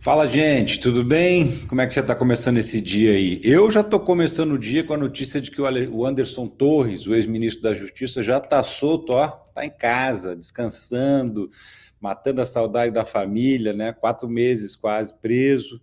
Fala, gente, tudo bem? Como é que você está começando esse dia aí? Eu já estou começando o dia com a notícia de que o Anderson Torres, o ex-ministro da Justiça, já está solto, ó, está em casa, descansando, matando a saudade da família, né? 4 meses quase preso,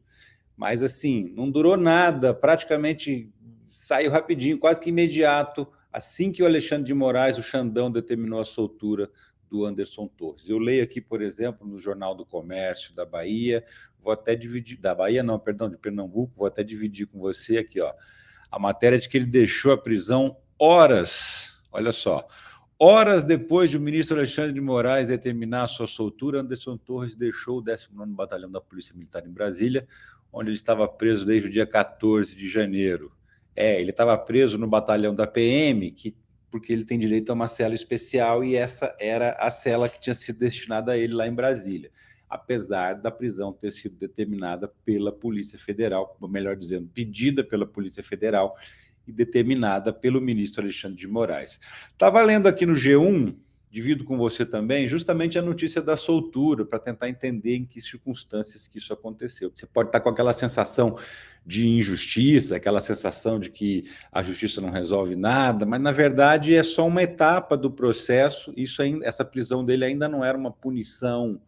mas assim, não durou nada, praticamente saiu rapidinho, quase que imediato, assim que o Alexandre de Moraes, o Xandão, determinou a soltura do Anderson Torres. Eu leio aqui, por exemplo, no Jornal do Comércio da Bahia, vou até dividir, da Bahia não, perdão, de Pernambuco, vou até dividir com você aqui, ó, a matéria de que ele deixou a prisão horas, olha só, horas depois de o ministro Alexandre de Moraes determinar a sua soltura, Anderson Torres deixou o 19º Batalhão da Polícia Militar em Brasília, onde ele estava preso desde o dia 14 de janeiro. Ele estava preso no batalhão da PM, porque ele tem direito a uma cela especial, e essa era a cela que tinha sido destinada a ele lá em Brasília, apesar da prisão ter sido determinada pela Polícia Federal, ou melhor dizendo, pedida pela Polícia Federal e determinada pelo ministro Alexandre de Moraes. Estava lendo aqui no G1, divido com você também, justamente a notícia da soltura, para tentar entender em que circunstâncias que isso aconteceu. Você pode estar com aquela sensação de injustiça, aquela sensação de que a justiça não resolve nada, mas na verdade é só uma etapa do processo. Essa prisão dele ainda não era uma punição,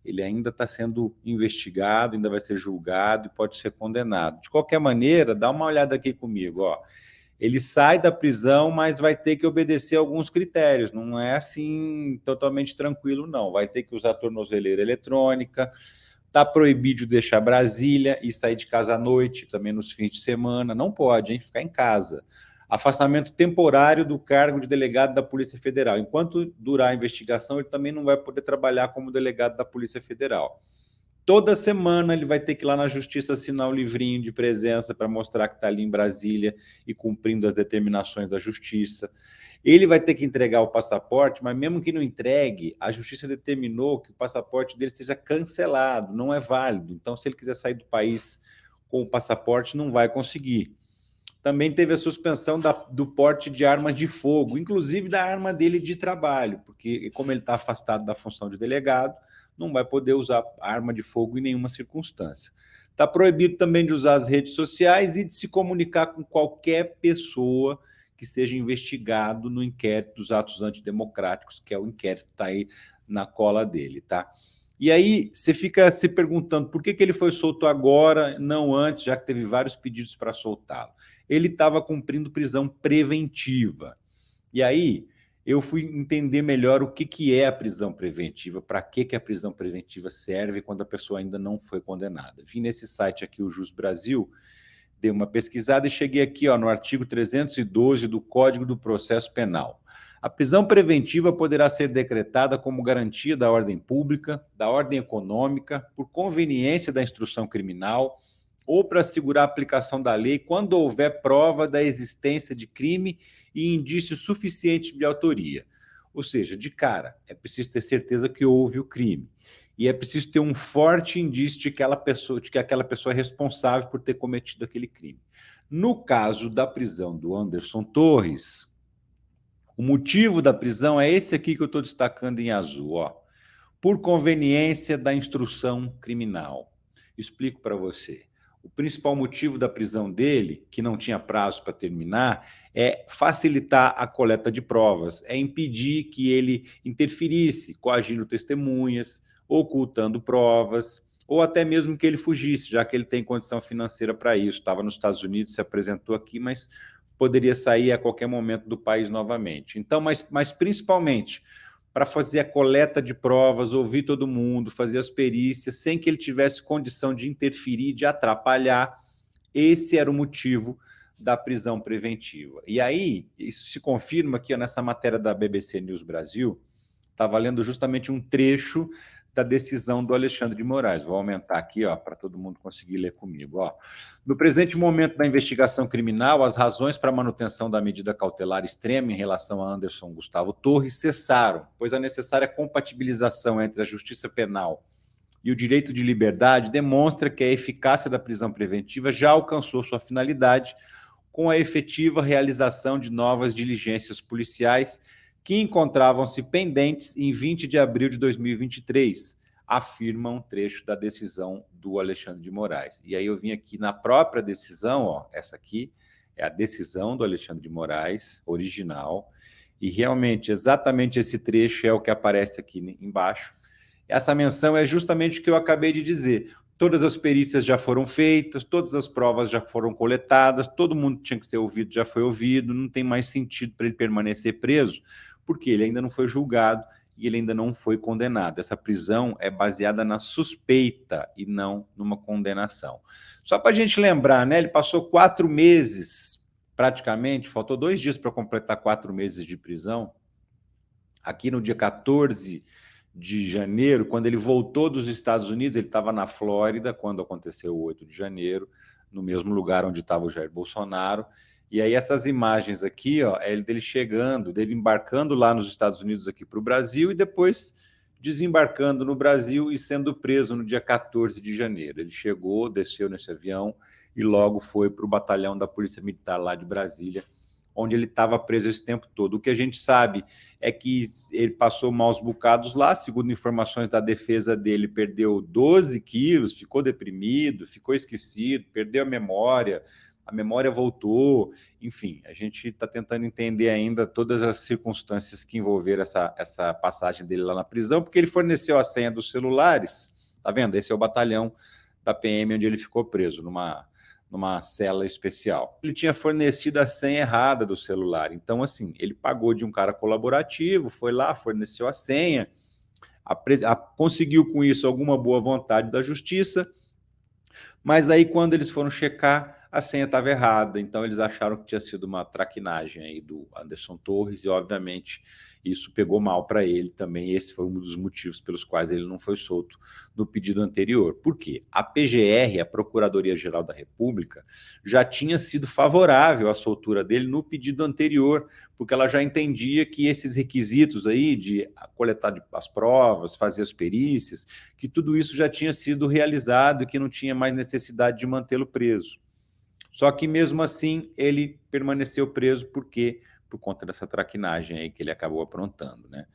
ele ainda está sendo investigado, ainda vai ser julgado e pode ser condenado. De qualquer maneira, dá uma olhada aqui comigo, ó. Ele sai da prisão, mas vai ter que obedecer alguns critérios. Não é assim totalmente tranquilo, não. Vai ter que usar tornozeleira eletrônica, está proibido de deixar Brasília e sair de casa à noite, também nos fins de semana. Não pode, hein? Ficar em casa. Afastamento temporário do cargo de delegado da Polícia Federal. Enquanto durar a investigação, ele também não vai poder trabalhar como delegado da Polícia Federal. Toda semana ele vai ter que ir lá na Justiça assinar um livrinho de presença para mostrar que está ali em Brasília e cumprindo as determinações da Justiça. Ele vai ter que entregar o passaporte, mas mesmo que não entregue, a Justiça determinou que o passaporte dele seja cancelado, não é válido. Então, se ele quiser sair do país com o passaporte, não vai conseguir. Também teve a suspensão do porte de armas de fogo, inclusive da arma dele de trabalho, porque como ele está afastado da função de delegado, não vai poder usar arma de fogo em nenhuma circunstância. Está proibido também de usar as redes sociais e de se comunicar com qualquer pessoa que seja investigado no inquérito dos atos antidemocráticos, que é o inquérito que está aí na cola dele, tá? E aí você fica se perguntando por que ele foi solto agora, não antes, já que teve vários pedidos para soltá-lo. Ele estava cumprindo prisão preventiva. E aí eu fui entender melhor o que é a prisão preventiva, para que a prisão preventiva serve quando a pessoa ainda não foi condenada. Vim nesse site aqui, o Jus Brasil, dei uma pesquisada e cheguei aqui no artigo 312 do Código do Processo Penal. A prisão preventiva poderá ser decretada como garantia da ordem pública, da ordem econômica, por conveniência da instrução criminal ou para assegurar a aplicação da lei quando houver prova da existência de crime e indício suficiente de autoria. Ou seja, de cara, é preciso ter certeza que houve o crime. E é preciso ter um forte indício de que aquela pessoa é responsável por ter cometido aquele crime. No caso da prisão do Anderson Torres, o motivo da prisão é esse aqui que eu estou destacando em azul, ó. Por conveniência da instrução criminal. Explico para você. O principal motivo da prisão dele, que não tinha prazo para terminar, é facilitar a coleta de provas, é impedir que ele interferisse, coagindo testemunhas, ocultando provas, ou até mesmo que ele fugisse, já que ele tem condição financeira para isso. Estava nos Estados Unidos, se apresentou aqui, mas poderia sair a qualquer momento do país novamente. Então, mas principalmente para fazer a coleta de provas, ouvir todo mundo, fazer as perícias, sem que ele tivesse condição de interferir, de atrapalhar. Esse era o motivo da prisão preventiva. E aí, isso se confirma aqui nessa matéria da BBC News Brasil, estava lendo justamente um trecho da decisão do Alexandre de Moraes. Vou aumentar aqui para todo mundo conseguir ler comigo. No presente momento da investigação criminal, as razões para a manutenção da medida cautelar extrema em relação a Anderson Gustavo Torres cessaram, pois a necessária compatibilização entre a justiça penal e o direito de liberdade demonstra que a eficácia da prisão preventiva já alcançou sua finalidade com a efetiva realização de novas diligências policiais que encontravam-se pendentes em 20 de abril de 2023, afirma um trecho da decisão do Alexandre de Moraes. E aí eu vim aqui na própria decisão, ó, essa aqui é a decisão do Alexandre de Moraes, original, e realmente exatamente esse trecho é o que aparece aqui embaixo. Essa menção é justamente o que eu acabei de dizer. Todas as perícias já foram feitas, todas as provas já foram coletadas, todo mundo tinha que ter ouvido, já foi ouvido, não tem mais sentido para ele permanecer preso, porque ele ainda não foi julgado e ele ainda não foi condenado. Essa prisão é baseada na suspeita e não numa condenação. Só para a gente lembrar, né? Ele passou 4 meses, praticamente, faltou 2 dias para completar 4 meses de prisão. Aqui no dia 14 de janeiro, quando ele voltou dos Estados Unidos, ele estava na Flórida, quando aconteceu o 8 de janeiro, no mesmo lugar onde estava o Jair Bolsonaro. E aí essas imagens aqui, ó, é dele chegando, dele embarcando lá nos Estados Unidos aqui para o Brasil e depois desembarcando no Brasil e sendo preso no dia 14 de janeiro. Ele chegou, desceu nesse avião e logo foi para o batalhão da Polícia Militar lá de Brasília, onde ele estava preso esse tempo todo. O que a gente sabe é que ele passou maus bocados lá, segundo informações da defesa dele, perdeu 12 quilos, ficou deprimido, ficou esquecido, perdeu a memória voltou, enfim, a gente está tentando entender ainda todas as circunstâncias que envolveram essa passagem dele lá na prisão, porque ele forneceu a senha dos celulares, tá vendo? Esse é o batalhão da PM onde ele ficou preso, numa cela especial. Ele tinha fornecido a senha errada do celular, então assim, ele pagou de um cara colaborativo, foi lá, forneceu a senha, conseguiu com isso alguma boa vontade da justiça, mas aí quando eles foram checar, a senha estava errada, então eles acharam que tinha sido uma traquinagem aí do Anderson Torres e obviamente isso pegou mal para ele também. Esse foi um dos motivos pelos quais ele não foi solto no pedido anterior. Por quê? A PGR, a Procuradoria-Geral da República, já tinha sido favorável à soltura dele no pedido anterior, porque ela já entendia que esses requisitos aí de coletar as provas, fazer as perícias, que tudo isso já tinha sido realizado e que não tinha mais necessidade de mantê-lo preso. Só que mesmo assim ele permaneceu preso porque por conta dessa traquinagem aí que ele acabou aprontando, né?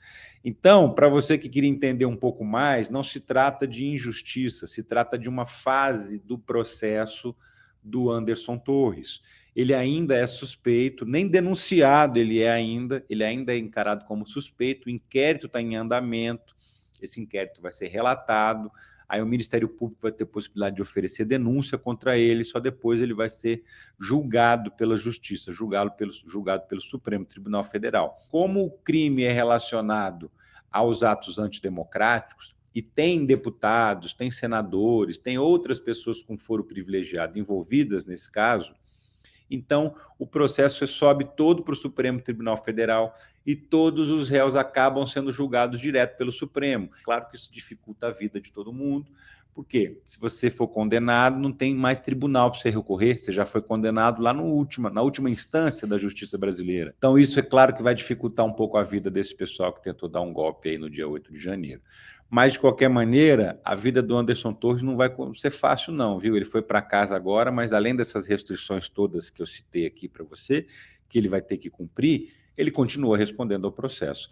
Então, para você que queria entender um pouco mais, não se trata de injustiça, se trata de uma fase do processo do Anderson Torres. Ele ainda é suspeito, nem denunciado ele ainda é encarado como suspeito, o inquérito está em andamento, esse inquérito vai ser relatado, aí o Ministério Público vai ter possibilidade de oferecer denúncia contra ele, só depois ele vai ser julgado pela Justiça, julgado pelo Supremo Tribunal Federal. Como o crime é relacionado aos atos antidemocráticos, e tem deputados, tem senadores, tem outras pessoas com foro privilegiado envolvidas nesse caso, então o processo sobe todo para o Supremo Tribunal Federal e todos os réus acabam sendo julgados direto pelo Supremo. Claro que isso dificulta a vida de todo mundo, porque se você for condenado, não tem mais tribunal para você recorrer, você já foi condenado lá na última instância da justiça brasileira. Então isso é claro que vai dificultar um pouco a vida desse pessoal que tentou dar um golpe aí no dia 8 de janeiro. Mas, de qualquer maneira, a vida do Anderson Torres não vai ser fácil não, viu? Ele foi para casa agora, mas além dessas restrições todas que eu citei aqui para você, que ele vai ter que cumprir, ele continua respondendo ao processo.